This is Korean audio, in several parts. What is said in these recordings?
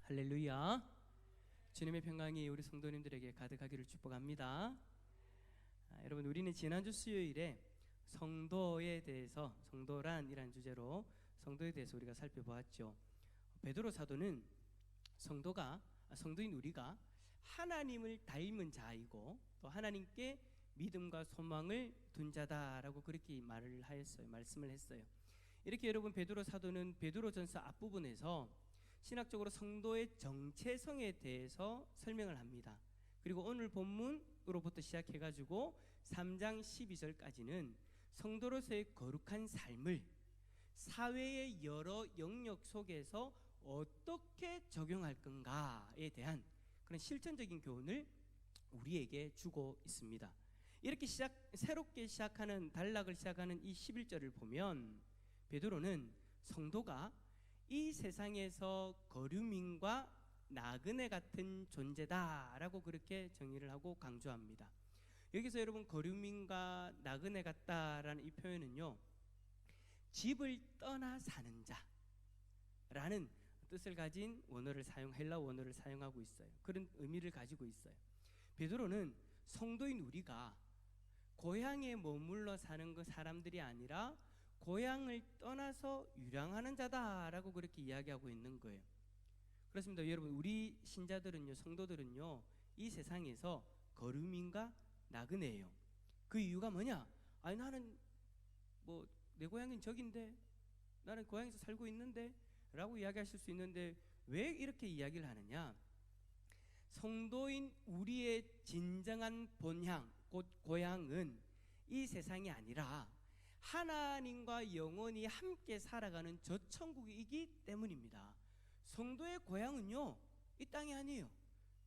할렐루야. 주님의 평강이 우리 성도님들에게 가득하기를 축복합니다. 여러분, 우리는 지난주 수요일에 성도에 대해서, 성도란이라는 주제로 성도에 대해서 우리가 살펴보았죠. 베드로 사도는 성도인 우리가 하나님을 닮은 자이고 또 하나님께 믿음과 소망을 둔 자다라고 그렇게 말씀을 했어요. 이렇게 여러분, 베드로 사도는 베드로전서 앞부분에서 신학적으로 성도의 정체성에 대해서 설명을 합니다. 그리고 오늘 본문으로부터 시작해가지고 3장 12절까지는 성도로서의 거룩한 삶을 사회의 여러 영역 속에서 어떻게 적용할 건가에 대한 그런 실천적인 교훈을 우리에게 주고 있습니다. 이렇게 새롭게 시작하는 단락을 시작하는 이 11절을 보면 베드로는 성도가 이 세상에서 거류민과 나그네 같은 존재다라고 그렇게 정의를 하고 강조합니다. 여기서 여러분, 거류민과 나그네 같다라는 이 표현은요, 집을 떠나 사는 자라는 뜻을 가진 헬라 원어를 사용하고 있어요. 그런 의미를 가지고 있어요. 베드로는 성도인 우리가 고향에 머물러 사는 사람들이 아니라 고향을 떠나서 유랑하는 자다라고 그렇게 이야기하고 있는 거예요. 그렇습니다. 여러분, 우리 신자들은요, 성도들은요, 이 세상에서 거류민과 나그네예요. 그 이유가 뭐냐? 아니, 나는 내 고향은 저긴데, 나는 고향에서 살고 있는데 라고 이야기하실 수 있는데, 왜 이렇게 이야기를 하느냐? 성도인 우리의 진정한 본향, 곧 고향은 이 세상이 아니라 하나님과 영원히 함께 살아가는 저 천국이기 때문입니다. 성도의 고향은요, 이 땅이 아니에요.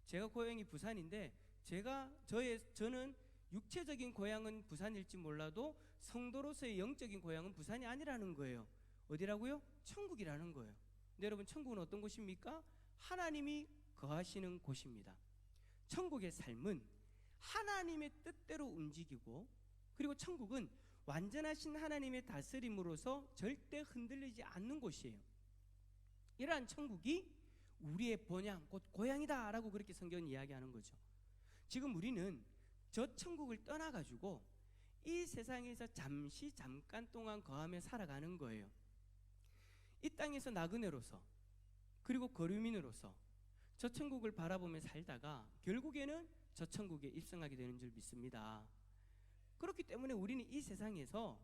제가 고향이 부산인데 저는 육체적인 고향은 부산일지 몰라도 성도로서의 영적인 고향은 부산이 아니라는 거예요. 어디라고요? 천국이라는 거예요. 근데 여러분, 천국은 어떤 곳입니까? 하나님이 거하시는 곳입니다. 천국의 삶은 하나님의 뜻대로 움직이고, 그리고 천국은 완전하신 하나님의 다스림으로서 절대 흔들리지 않는 곳이에요. 이러한 천국이 우리의 본향, 곧 고향이다 라고 그렇게 성경은 이야기하는 거죠. 지금 우리는 저 천국을 떠나가지고 이 세상에서 잠깐 동안 거하며 살아가는 거예요. 이 땅에서 나그네로서, 그리고 거류민으로서 저 천국을 바라보며 살다가 결국에는 저 천국에 입성하게 되는 줄 믿습니다. 그렇기 때문에 우리는 이 세상에서,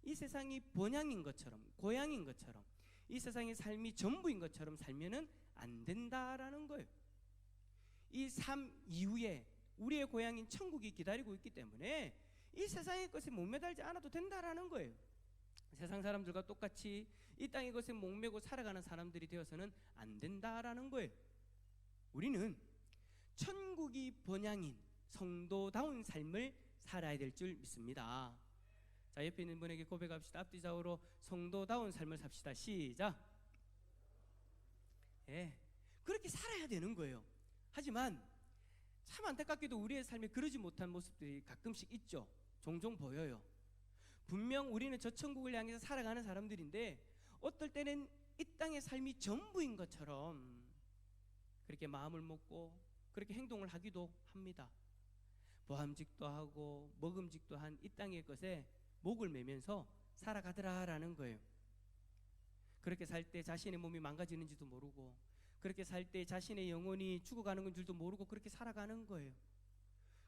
이 세상이 본향인 것처럼, 고향인 것처럼, 이 세상의 삶이 전부인 것처럼 살면은 안 된다라는 거예요. 이 삶 이후에 우리의 고향인 천국이 기다리고 있기 때문에 이 세상의 것에 목매달지 않아도 된다라는 거예요. 세상 사람들과 똑같이 이 땅의 것에 목매고 살아가는 사람들이 되어서는 안 된다라는 거예요. 우리는 천국이 본향인 성도다운 삶을 살아야 될 줄 믿습니다. 자, 옆에 있는 분에게 고백합시다. 앞뒤 좌우로 성도다운 삶을 삽시다. 시작. 그렇게 살아야 되는 거예요. 하지만 참 안타깝게도 우리의 삶에 그러지 못한 모습들이 가끔씩 있죠. 종종 보여요. 분명 우리는 저 천국을 향해서 살아가는 사람들인데 어떨 때는 이 땅의 삶이 전부인 것처럼 그렇게 마음을 먹고 그렇게 행동을 하기도 합니다. 보암직도 하고 먹음직도 한 이 땅의 것에 목을 매면서 살아가더라라는 거예요. 그렇게 살 때 자신의 몸이 망가지는지도 모르고, 그렇게 살 때 자신의 영혼이 죽어가는 건 줄도 모르고 그렇게 살아가는 거예요.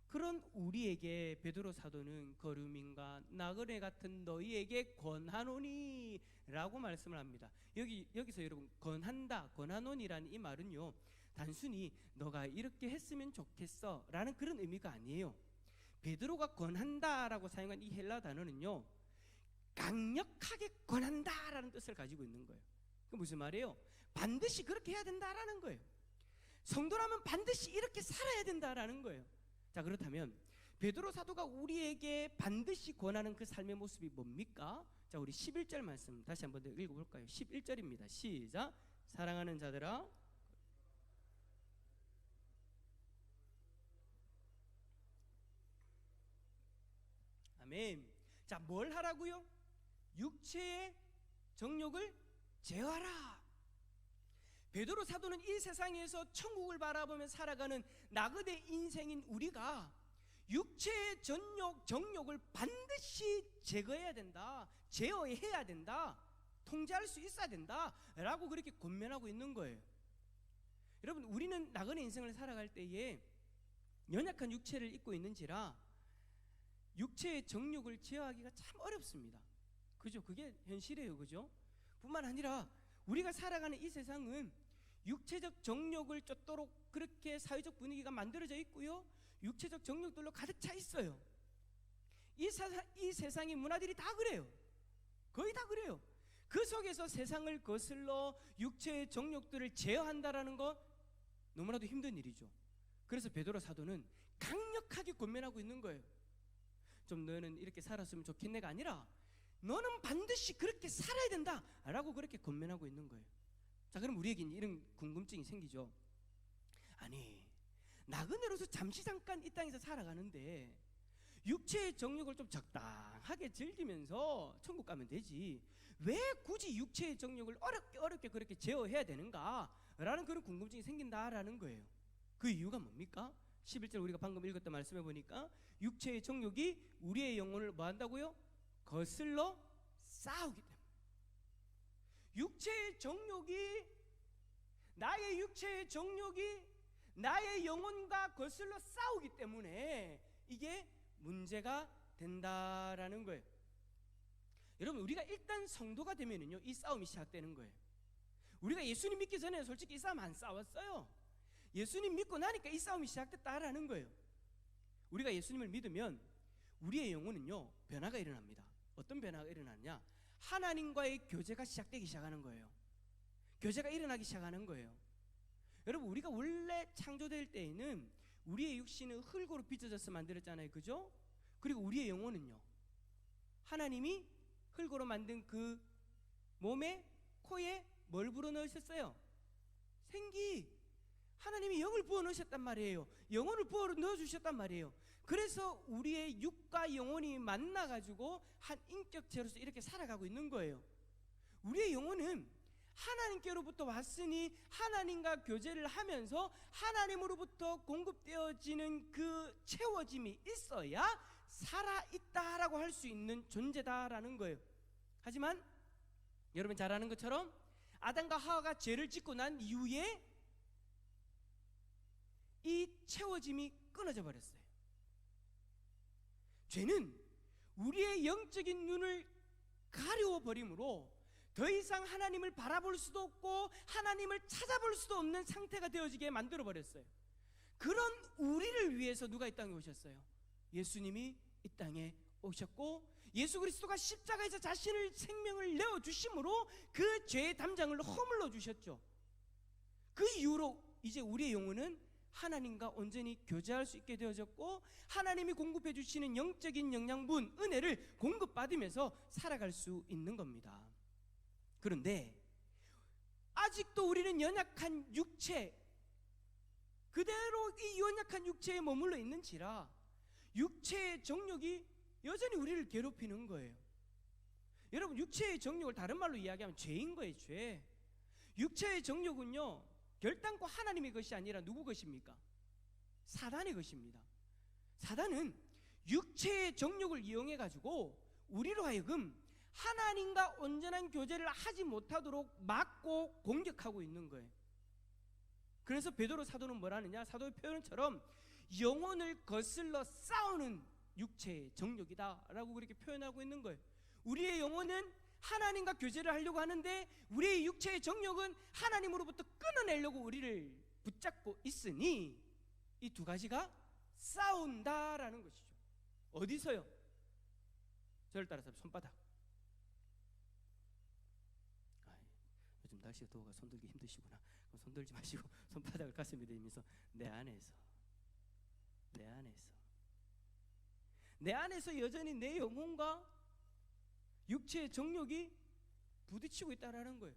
그런 우리에게 베드로 사도는 거류민과 나그네 같은 너희에게 권하노니 라고 말씀을 합니다. 여기서 여러분, 권하노니라는 이 말은요, 단순히 너가 이렇게 했으면 좋겠어 라는 그런 의미가 아니에요. 베드로가 권한다라고 사용한 이 헬라 단어는요, 강력하게 권한다라는 뜻을 가지고 있는 거예요. 그 무슨 말이에요? 반드시 그렇게 해야 된다라는 거예요. 성도라면 반드시 이렇게 살아야 된다라는 거예요. 자, 그렇다면 베드로 사도가 우리에게 반드시 권하는 그 삶의 모습이 뭡니까? 자, 우리 11절 말씀 다시 한번 더 읽어볼까요? 11절입니다. 시작. 사랑하는 자들아, 아멘. 자, 뭘 하라고요? 육체의 정욕을 제어하라. 베드로 사도는 이 세상에서 천국을 바라보며 살아가는 나그네 인생인 우리가 육체의 정욕을 반드시 제거해야 된다, 제어해야 된다, 통제할 수 있어야 된다 라고 그렇게 권면하고 있는 거예요. 여러분, 우리는 나그네 인생을 살아갈 때에 연약한 육체를 입고 있는지라 육체의 정욕을 제어하기가 참 어렵습니다. 그죠? 그게 현실이에요. 그죠? 뿐만 아니라 우리가 살아가는 이 세상은 육체적 정욕을 쫓도록 그렇게 사회적 분위기가 만들어져 있고요, 육체적 정욕들로 가득 차 있어요. 이 세상의 문화들이 다 그래요. 거의 다 그래요. 그 속에서 세상을 거슬러 육체의 정욕들을 제어한다라는 거 너무나도 힘든 일이죠. 그래서 베드로 사도는 강력하게 권면하고 있는 거예요. 좀 너는 이렇게 살았으면 좋겠네가 아니라 너는 반드시 그렇게 살아야 된다 라고 그렇게 권면하고 있는 거예요. 자, 그럼 우리에게는 이런 궁금증이 생기죠. 아니, 나그네로서 잠시 잠깐 이 땅에서 살아가는데 육체의 정욕을 좀 적당하게 즐기면서 천국 가면 되지, 왜 굳이 육체의 정욕을 어렵게 그렇게 제어해야 되는가 라는 그런 궁금증이 생긴다라는 거예요. 그 이유가 뭡니까? 11절 우리가 방금 읽었던 말씀해 보니까 육체의 정욕이 우리의 영혼을 뭐 한다고요? 거슬러 싸우기 때문에. 육체의 정욕이, 나의 육체의 정욕이 나의 영혼과 거슬러 싸우기 때문에 이게 문제가 된다라는 거예요. 여러분, 우리가 일단 성도가 되면은요, 이 싸움이 시작되는 거예요. 우리가 예수님 믿기 전에 솔직히 이 싸움 안 싸웠어요. 예수님 믿고 나니까 이 싸움이 시작됐다라는 거예요. 우리가 예수님을 믿으면 우리의 영혼은요, 변화가 일어납니다. 어떤 변화가 일어나느냐? 하나님과의 교제가 시작되기 시작하는 거예요. 교제가 일어나기 시작하는 거예요. 여러분, 우리가 원래 창조될 때에는 우리의 육신은 흙으로 빚어져서 만들었잖아요. 그죠? 그리고 우리의 영혼은요, 하나님이 흙으로 만든 그 몸에, 코에 뭘 불어넣으셨어요? 생기. 하나님이 영을 부어넣으셨단 말이에요. 영혼을 부어넣어주셨단 말이에요. 그래서 우리의 육과 영혼이 만나가지고 한 인격체로서 이렇게 살아가고 있는 거예요. 우리의 영혼은 하나님께로부터 왔으니 하나님과 교제를 하면서 하나님으로부터 공급되어지는 그 채워짐이 있어야 살아있다라고 할 수 있는 존재다라는 거예요. 하지만 여러분 잘 아는 것처럼 아담과 하와가 죄를 짓고 난 이후에 이 채워짐이 끊어져 버렸어요. 죄는 우리의 영적인 눈을 가려워 버림으로 더 이상 하나님을 바라볼 수도 없고 하나님을 찾아볼 수도 없는 상태가 되어지게 만들어 버렸어요. 그런 우리를 위해서 누가 이 땅에 오셨어요? 예수님이 이 땅에 오셨고, 예수 그리스도가 십자가에서 자신의 생명을 내어주심으로 그 죄의 담장을 허물러 주셨죠. 그 이후로 이제 우리의 영혼은 하나님과 온전히 교제할 수 있게 되어졌고, 하나님이 공급해 주시는 영적인 영양분, 은혜를 공급받으면서 살아갈 수 있는 겁니다. 그런데 아직도 우리는 연약한 육체, 그대로 이 연약한 육체에 머물러 있는지라 육체의 정욕이 여전히 우리를 괴롭히는 거예요. 여러분, 육체의 정욕을 다른 말로 이야기하면 죄인 거예요. 죄. 육체의 정욕은요, 결단코 하나님의 것이 아니라 누구 것입니까? 사단의 것입니다. 사단은 육체의 정욕을 이용해 가지고 우리로 하여금 하나님과 온전한 교제를 하지 못하도록 막고 공격하고 있는 거예요. 그래서 베드로 사도는 뭐라느냐? 사도의 표현처럼 영혼을 거슬러 싸우는 육체의 정욕이다 라고 그렇게 표현하고 있는 거예요. 우리의 영혼은 하나님과 교제를 하려고 하는데 우리의 육체의 정욕은 하나님으로부터 끊어내려고 우리를 붙잡고 있으니 이 두 가지가 싸운다라는 것이죠. 어디서요? 저를 따라서 손바닥. 요즘 날씨가 더워서 손들기 힘드시구나. 그럼 손들지 마시고 손바닥을 가슴에 대면서 내 안에서 여전히 내 영혼과 육체의 정욕이 부딪히고 있다라는 거예요.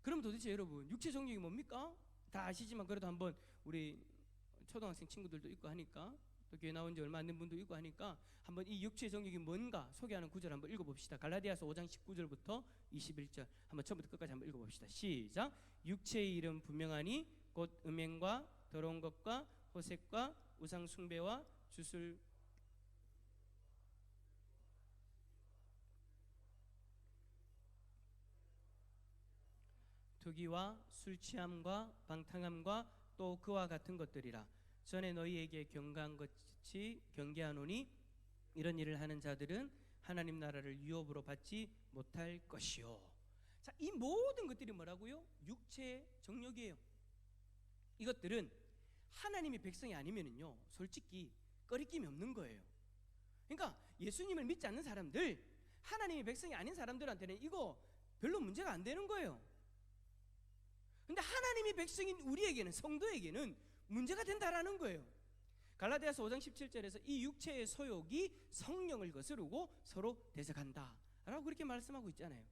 그럼 도대체 여러분, 육체 정욕이 뭡니까? 다 아시지만 그래도 한번 우리 초등학생 친구들도 있고 하니까 또 교회 나온 지 얼마 안 된 분도 있고 하니까 한번 이 육체의 정욕이 뭔가 소개하는 구절 한번 읽어봅시다. 갈라디아서 5장 19절부터 21절 한번 처음부터 끝까지 한번 읽어봅시다. 시작. 육체의 일은 분명하니 곧 음행과 더러운 것과 호색과 우상 숭배와 주술 투기와 술 취함과 방탕함과 또 그와 같은 것들이라. 전에 너희에게 경고한 것이 경계하노니 이런 일을 하는 자들은 하나님 나라를 유업으로 받지 못할 것이요. 자, 이 모든 것들이 뭐라고요? 육체의 정욕이에요. 이것들은 하나님의 백성이 아니면은요, 솔직히 꺼리낌이 없는 거예요. 그러니까 예수님을 믿지 않는 사람들, 하나님의 백성이 아닌 사람들한테는 이거 별로 문제가 안 되는 거예요. 근데 하나님의 백성인 우리에게는, 성도에게는 문제가 된다라는 거예요. 갈라디아서 5장 17절에서 이 육체의 소욕이 성령을 거스르고 서로 대적한다 라고 그렇게 말씀하고 있잖아요.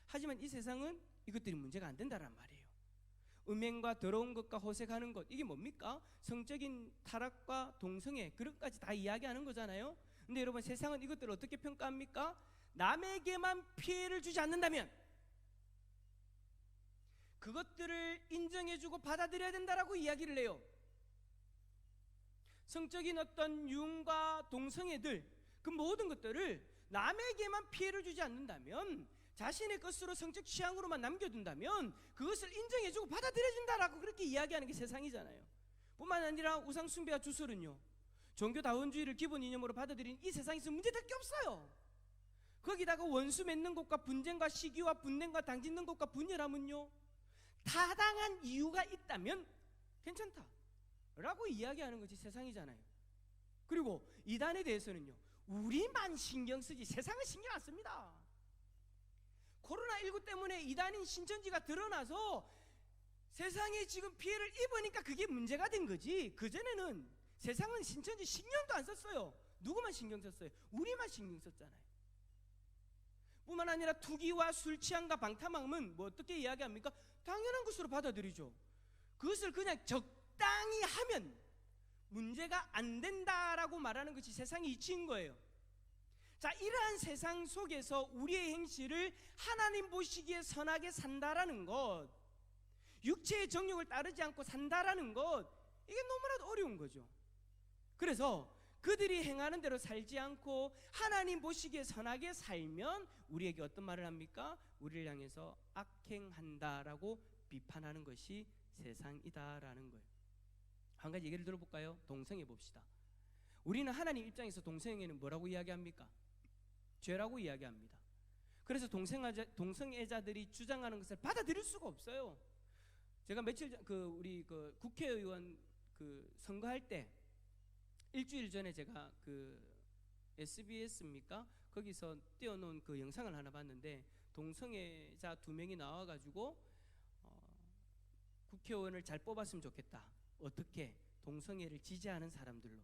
하지만 이 세상은 이것들이 문제가 안 된다란 말이에요. 음행과 더러운 것과 호색하는 것, 이게 뭡니까? 성적인 타락과 동성애, 그런 것까지 다 이야기하는 거잖아요. 근데 여러분, 세상은 이것들을 어떻게 평가합니까? 남에게만 피해를 주지 않는다면 그것들을 인정해주고 받아들여야 된다라고 이야기를 해요. 성적인 어떤 유흥과 동성애들, 그 모든 것들을 남에게만 피해를 주지 않는다면, 자신의 것으로 성적 취향으로만 남겨둔다면 그것을 인정해주고 받아들여준다라고 그렇게 이야기하는 게 세상이잖아요. 뿐만 아니라 우상 숭배와 주술은요, 종교다원주의를 기본 이념으로 받아들인 이 세상에서 문제될 게 없어요. 거기다가 원수 맺는 것과 분쟁과 시기와 분냉과 당짓는 것과 분열함은요, 타당한 이유가 있다면 괜찮다 라고 이야기하는 것이 세상이잖아요. 그리고 이단에 대해서는요, 우리만 신경 쓰지 세상은 신경 안 씁니다. 코로나19 때문에 이단인 신천지가 드러나서 세상에 지금 피해를 입으니까 그게 문제가 된 거지, 그전에는 세상은 신천지 신경도 안 썼어요. 누구만 신경 썼어요? 우리만 신경 썼잖아요. 뿐만 아니라 투기와 술 취함과 방탕함은 뭐 어떻게 이야기합니까? 당연한 것으로 받아들이죠. 그것을 그냥 적당히 하면 문제가 안 된다라고 말하는 것이 세상의 이치인 거예요. 자, 이러한 세상 속에서 우리의 행실을 하나님 보시기에 선하게 산다라는 것, 육체의 정욕을 따르지 않고 산다라는 것, 이게 너무나도 어려운 거죠. 그래서 그들이 행하는 대로 살지 않고 하나님 보시기에 선하게 살면 우리에게 어떤 말을 합니까? 우리를 향해서 악행한다라고 비판하는 것이 세상이다라는 거예요. 한 가지 얘기를 들어볼까요? 동성애 봅시다. 우리는 하나님 입장에서 동성애는 뭐라고 이야기합니까? 죄라고 이야기합니다. 그래서 동성애자들이 주장하는 것을 받아들일 수가 없어요. 제가 며칠 전 우리 국회의원 선거할 때 일주일 전에 제가 SBS입니까? 거기서 띄워놓은 그 영상을 하나 봤는데, 동성애자 2명이 나와가지고 국회의원을 잘 뽑았으면 좋겠다. 어떻게? 동성애를 지지하는 사람들로.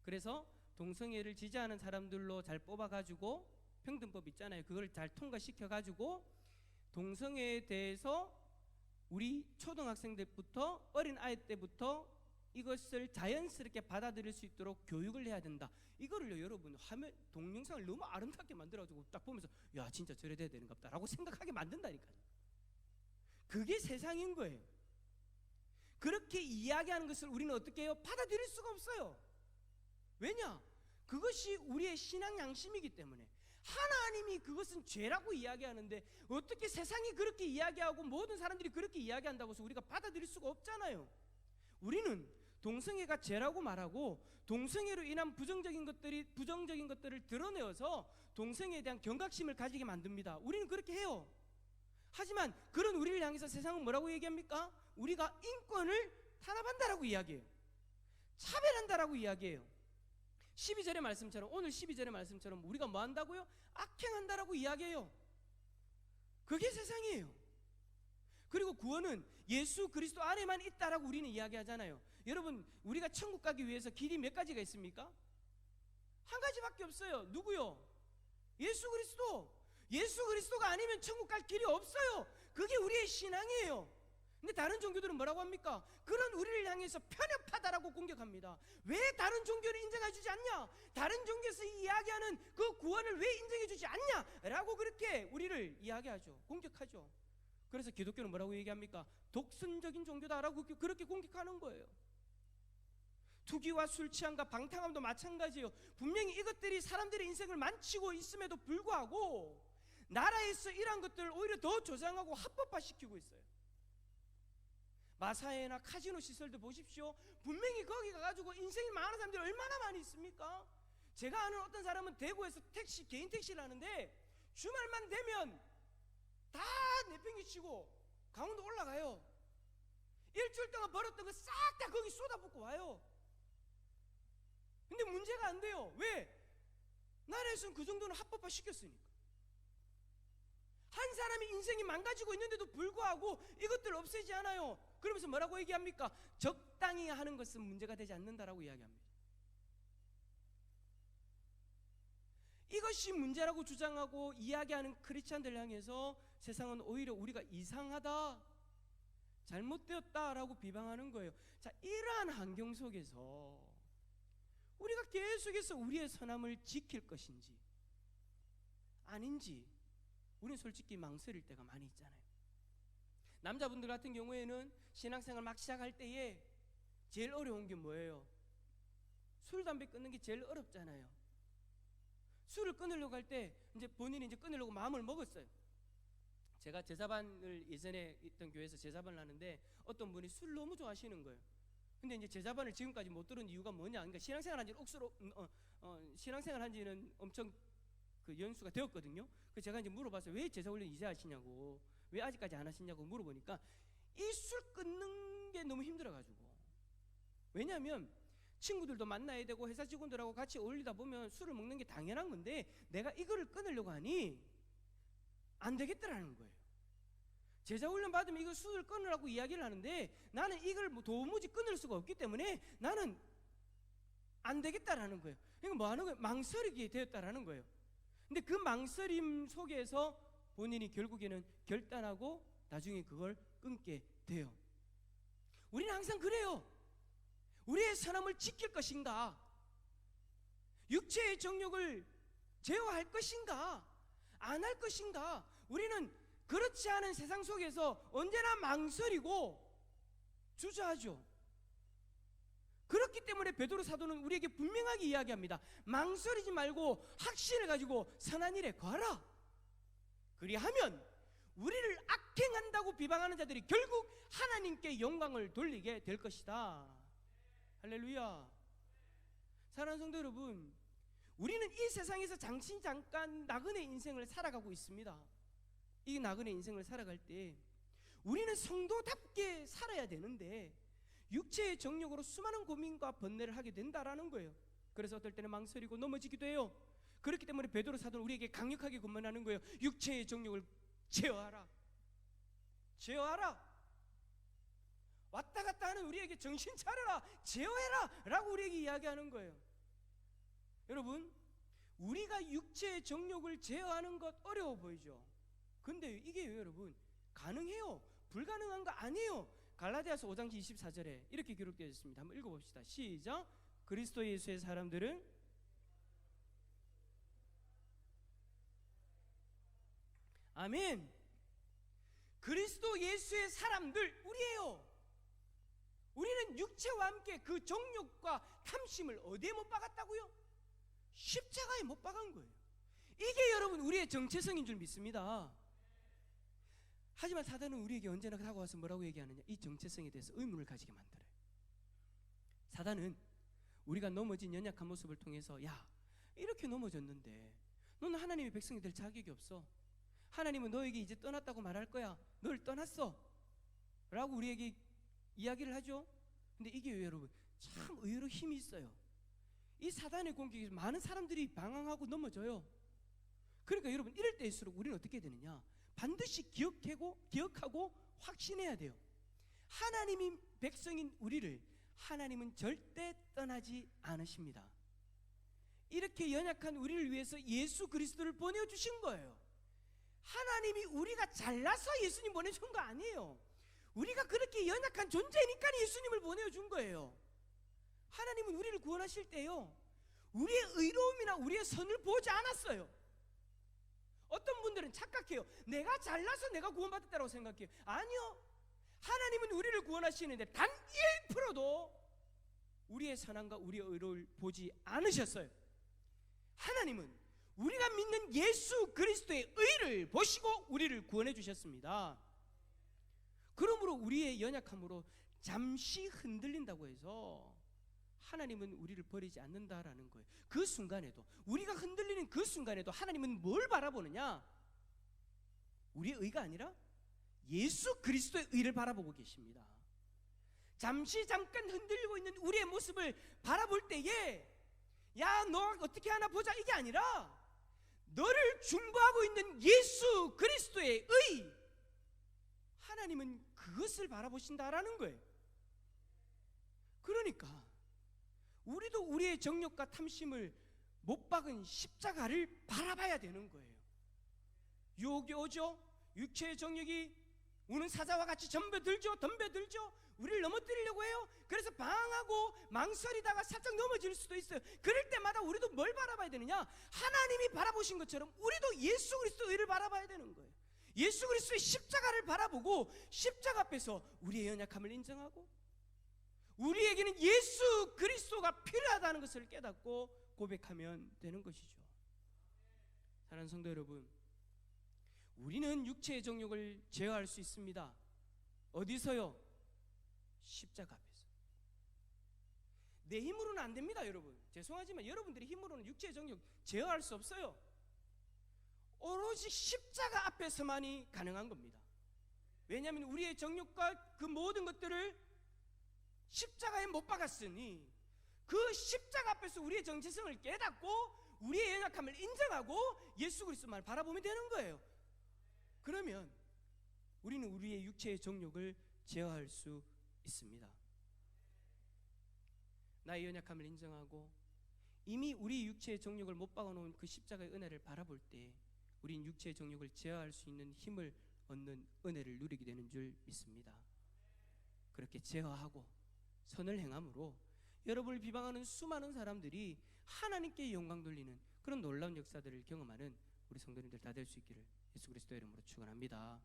그래서 동성애를 지지하는 사람들로 잘 뽑아가지고, 평등법 있잖아요, 그걸 잘 통과시켜가지고 동성애에 대해서 우리 초등학생들부터, 어린 아이 때부터 이것을 자연스럽게 받아들일 수 있도록 교육을 해야 된다. 이거를요, 여러분, 화면 동영상을 너무 아름답게 만들어가지고 딱 보면서 야, 진짜 저래 돼야 되는가 보다 라고 생각하게 만든다니까요. 그게 세상인 거예요. 그렇게 이야기하는 것을 우리는 어떻게 해요? 받아들일 수가 없어요. 왜냐? 그것이 우리의 신앙 양심이기 때문에. 하나님이 그것은 죄라고 이야기하는데 어떻게 세상이 그렇게 이야기하고 모든 사람들이 그렇게 이야기한다고 해서 우리가 받아들일 수가 없잖아요. 우리는 동성애가 죄라고 말하고, 동성애로 인한 부정적인 것들을 드러내어서 동성애에 대한 경각심을 가지게 만듭니다. 우리는 그렇게 해요. 하지만 그런 우리를 향해서 세상은 뭐라고 얘기합니까? 우리가 인권을 탄압한다라고 이야기해요. 차별한다라고 이야기해요. 12절의 말씀처럼, 오늘 12절의 말씀처럼 우리가 뭐 한다고요? 악행한다라고 이야기해요. 그게 세상이에요. 그리고 구원은 예수 그리스도 안에만 있다라고 우리는 이야기하잖아요. 여러분, 우리가 천국 가기 위해서 길이 몇 가지가 있습니까? 한 가지밖에 없어요. 누구요? 예수 그리스도. 예수 그리스도가 아니면 천국 갈 길이 없어요. 그게 우리의 신앙이에요. 근데 다른 종교들은 뭐라고 합니까? 그런 우리를 향해서 편협하다라고 공격합니다. 왜 다른 종교를 인정해 주지 않냐? 다른 종교에서 이야기하는 그 구원을 왜 인정해 주지 않냐? 라고 그렇게 우리를 이야기하죠. 공격하죠. 그래서 기독교는 뭐라고 얘기합니까? 독선적인 종교다라고 그렇게 공격하는 거예요. 투기와 술 취함과 방탕함도 마찬가지예요. 분명히 이것들이 사람들의 인생을 망치고 있음에도 불구하고 나라에서 이러한 것들을 오히려 더 조장하고 합법화시키고 있어요. 마사회나 카지노 시설도 보십시오. 분명히 거기 가가지고 인생이 망하는 사람들이 얼마나 많이 있습니까? 제가 아는 어떤 사람은 대구에서 개인 택시를 하는데 주말만 되면 다 내팽개치고 강원도 올라가요. 일주일 동안 벌었던 거 싹 다 거기 쏟아붓고 와요. 근데 문제가 안 돼요. 왜? 나라에서는 그 정도는 합법화 시켰으니까. 한 사람의 인생이 망가지고 있는데도 불구하고 이것들 없애지 않아요. 그러면서 뭐라고 얘기합니까? 적당히 하는 것은 문제가 되지 않는다라고 이야기합니다. 이것이 문제라고 주장하고 이야기하는 크리스찬들 향해서 세상은 오히려 우리가 이상하다, 잘못되었다라고 비방하는 거예요. 자, 이러한 환경 속에서 우리가 계속해서 우리의 선함을 지킬 것인지 아닌지 우리는 솔직히 망설일 때가 많이 있잖아요. 남자분들 같은 경우에는 신앙생활 막 시작할 때에 제일 어려운 게 뭐예요? 술, 담배 끊는 게 제일 어렵잖아요. 술을 끊으려고 할 때 이제 본인이 이제 끊으려고 마음을 먹었어요. 제가 제자반을 예전에 있던 교회에서 제자반을 하는데 어떤 분이 술을 너무 좋아하시는 거예요. 근데 이제 제자반을 지금까지 못 들은 이유가 뭐냐? 그러니까 신앙생활 한 지는 억수로 신앙생활 한 지는 엄청 그 연수가 되었거든요. 그래서 제가 이제 물어봤어요. 왜 제자 훈련 이제 하시냐고, 왜 아직까지 안 하시냐고 물어보니까 이 술 끊는 게 너무 힘들어가지고. 왜냐하면 친구들도 만나야 되고 회사 직원들하고 같이 어울리다 보면 술을 먹는 게 당연한 건데 내가 이거를 끊으려고 하니 안 되겠더라는 거예요. 제자 훈련 받으면 이거 술을 끊으라고 이야기를 하는데 나는 이걸 뭐 도무지 끊을 수가 없기 때문에 나는 안 되겠다라는 거예요. 그러니까 뭐 하는 거예요? 망설이게 되었다라는 거예요. 근데 그 망설임 속에서 본인이 결국에는 결단하고 나중에 그걸 끊게 돼요. 우리는 항상 그래요. 우리의 선함을 지킬 것인가? 육체의 정욕을 제어할 것인가? 안 할 것인가? 우리는 그렇지 않은 세상 속에서 언제나 망설이고 주저하죠. 그렇기 때문에 베드로 사도는 우리에게 분명하게 이야기합니다. 망설이지 말고 확신을 가지고 선한 일에 거하라. 그리하면 우리를 악행한다고 비방하는 자들이 결국 하나님께 영광을 돌리게 될 것이다. 할렐루야. 사랑하는 성도 여러분, 우리는 이 세상에서 잠깐 나그네 인생을 살아가고 있습니다. 이 나그네 인생을 살아갈 때 우리는 성도답게 살아야 되는데 육체의 정욕으로 수많은 고민과 번뇌를 하게 된다라는 거예요. 그래서 어떨 때는 망설이고 넘어지기도 해요. 그렇기 때문에 베드로 사도는 우리에게 강력하게 권면하는 거예요. 육체의 정욕을 제어하라. 제어하라. 왔다 갔다 하는 우리에게 정신 차려라, 제어해라 라고 우리에게 이야기하는 거예요. 여러분, 우리가 육체의 정욕을 제어하는 것 어려워 보이죠? 근데 이게 여러분 가능해요? 불가능한 거 아니에요. 갈라디아서 5장 24절에 이렇게 기록되어 있습니다. 한번 읽어봅시다. 시작. 그리스도 예수의 사람들은 아멘. 그리스도 예수의 사람들 우리예요. 우리는 육체와 함께 그 정욕과 탐심을 어디에 못 박았다고요? 십자가에 못 박은 거예요. 이게 여러분 우리의 정체성인 줄 믿습니다. 하지만 사단은 우리에게 언제나 다가와서 뭐라고 얘기하느냐? 이 정체성에 대해서 의문을 가지게 만들어요. 사단은 우리가 넘어진 연약한 모습을 통해서 야, 이렇게 넘어졌는데 너는 하나님의 백성이 될 자격이 없어. 하나님은 너에게 이제 떠났다고 말할 거야. 널 떠났어 라고 우리에게 이야기를 하죠. 근데 이게 여러분 참 의외로 힘이 있어요. 이 사단의 공격에서 많은 사람들이 방황하고 넘어져요. 그러니까 여러분 이럴 때일수록 우리는 어떻게 되느냐? 반드시 기억하고 확신해야 돼요. 하나님이 백성인 우리를 하나님은 절대 떠나지 않으십니다. 이렇게 연약한 우리를 위해서 예수 그리스도를 보내주신 거예요. 하나님이 우리가 잘나서 예수님 보내준 거 아니에요. 우리가 그렇게 우리의 연약한 존재니까 예수님을 보내준 거예요. 하나님은 우리를 구원하실 때요, 우리의 의로움이나 우리의 선을 보지 않았어요. 어떤 분들은 착각해요. 내가 잘나서 내가 구원받았다고 생각해요. 아니요. 하나님은 우리를 구원하시는데 단 1%도 우리의 선함과 우리의 의로움을 보지 않으셨어요. 하나님은 우리가 믿는 예수 그리스도의 의를 보시고 우리를 구원해 주셨습니다. 그러므로 우리의 연약함으로 잠시 흔들린다고 해서 하나님은 우리를 버리지 않는다라는 거예요. 그 순간에도, 우리가 흔들리는 그 순간에도 하나님은 뭘 바라보느냐? 우리의 의가 아니라 예수 그리스도의 의를 바라보고 계십니다. 잠깐 흔들리고 있는 우리의 모습을 바라볼 때에 야, 너 어떻게 하나 보자, 이게 아니라 너를 중보하고 있는 예수 그리스도의 의, 하나님은 그것을 바라보신다라는 거예요. 그러니까 우리도 우리의 정욕과 탐심을 못 박은 십자가를 바라봐야 되는 거예요. 유혹이 오죠. 육체의 정욕이 우는 사자와 같이 덤벼들죠. 우리를 넘어뜨리려고 해요. 그래서 방황하고 망설이다가 살짝 넘어질 수도 있어요. 그럴 때마다 우리도 뭘 바라봐야 되느냐? 하나님이 바라보신 것처럼 우리도 예수 그리스도의 의를 바라봐야 되는 거예요. 예수 그리스도의 십자가를 바라보고 십자가 앞에서 우리의 연약함을 인정하고 우리에게는 예수 그리스도가 필요하다는 것을 깨닫고 고백하면 되는 것이죠. 사랑하는 성도 여러분, 우리는 육체의 정욕을 제어할 수 있습니다. 어디서요? 십자가 앞에서. 내 힘으로는 안 됩니다, 여러분. 죄송하지만 여러분들의 힘으로는 육체의 정욕 제어할 수 없어요. 오로지 십자가 앞에서만이 가능한 겁니다. 왜냐하면 우리의 정욕과 그 모든 것들을 십자가에 못 박았으니 그 십자가 앞에서 우리의 정체성을 깨닫고 우리의 연약함을 인정하고 예수 그리스도만 바라보면 되는 거예요. 그러면 우리는 우리의 육체의 정욕을 제어할 수 있습니다. 나의 연약함을 인정하고 이미 우리 육체의 정욕을 못 박아놓은 그 십자가의 은혜를 바라볼 때 우린 육체의 정욕을 제어할 수 있는 힘을 얻는 은혜를 누리게 되는 줄 믿습니다. 그렇게 제어하고 선을 행함으로 여러분을 비방하는 수많은 사람들이 하나님께 영광 돌리는 그런 놀라운 역사들을 경험하는 우리 성도님들 다 될 수 있기를 예수 그리스도의 이름으로 축원합니다.